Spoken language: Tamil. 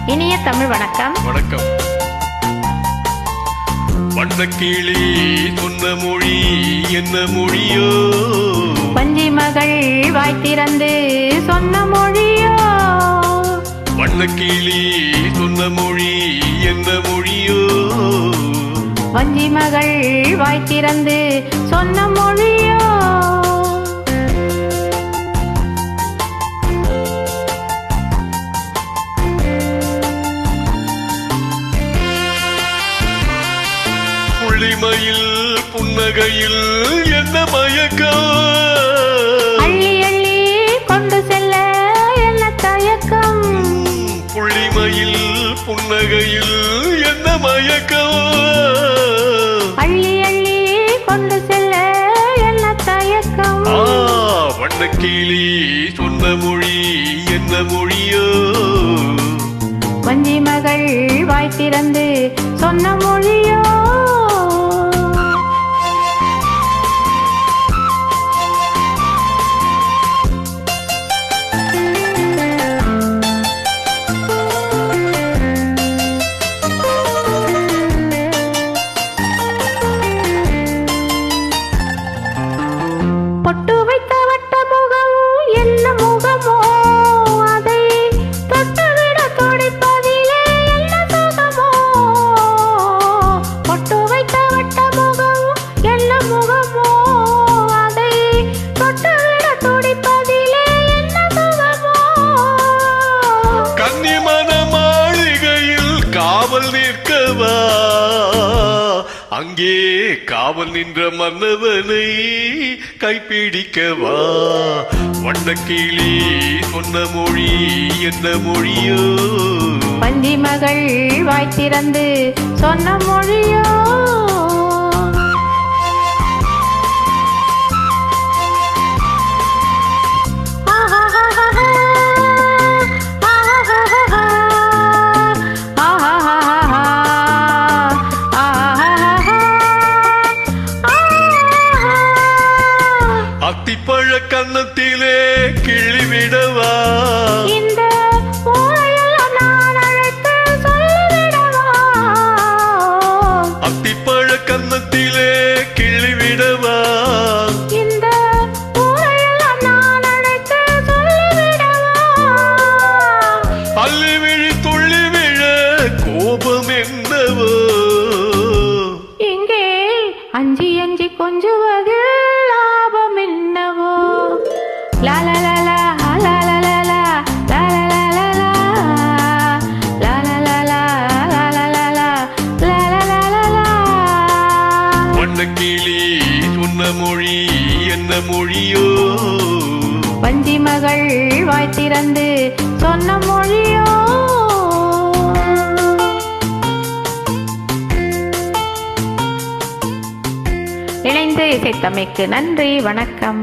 இனிய தமிழ் வணக்கம். வணக்கம். வண்ணக்கிளி சொன்ன மொழி என்ன மொழியோ? வஞ்சி மகள் வாய் திறந்து சொன்ன மொழியோ? வண்ணக்கிளி சொன்ன மொழி என்ன மொழியோ? வஞ்சி மகள் வாய் திறந்து சொன்ன மொழியோ? புள்ளிமயில் புன்னகையில் என்ன மயக்கம்? அள்ளி அள்ளி கொண்டு செல்ல என்ன தயக்கம்? புள்ளிமயில் புன்னகையில் என்ன மயக்கம்? அள்ளி அள்ளி கொண்டு செல்ல என்ன தயக்கம்? வண்ணக்கிளி சொன்ன மொழி என்ன மொழியோ? வஞ்சி மகள் வாய் திறந்து சொன்ன மொழியோ? பொட்டு வைத்த வட்ட முகம் என்ன முகமோ? அதை தொட்டுவிட துடிப்பதிலே என்ன சுகமோ? பொட்டு வைத்த வட்ட முகம் என்ன முகமோ? அதை தொட்டுவிட துடிப்பதிலே என்ன சுகமோ? கன்னிமன மாளிகையில் காவல் நிற்கவா? அங்கே காவல் நின்ற மன்னவனை கைப்பிடிக்கவா? வண்ணக்கிளி சொன்ன மொழி என்ன மொழியோ? வஞ்சி மகள் வாய் திறந்து சொன்ன மொழியோ? அத்திப்பழ கன்னத்திலே கிள்ளிவிடவா? இந்த ஊரையெல்லாம் நான் அழைத்து சொல்லிவிடவா? அத்திப்பழ கன்னத்திலே கிள்ளிவிடவா? இந்த ஊரையெல்லாம் நான் அழைத்து சொல்லிவிடவா? அள்ளி விழி துள்ளி விழ கோபம் என்னவோ? இங்கே அஞ்சி அஞ்சி கொஞ்சுவது லாபம் என்னவோ? லாலா லாலா லாலா லாலா லாலா லாலா லாலா லாலா லாலா லாலா. வண்ணக்கிளி சொன்ன மொழி என்ன மொழியோ? வஞ்சி மகள் வாய் திறந்து சொன்ன மொழியோ? இணைந்து இசைத்தமைக்கு நன்றி, வணக்கம்.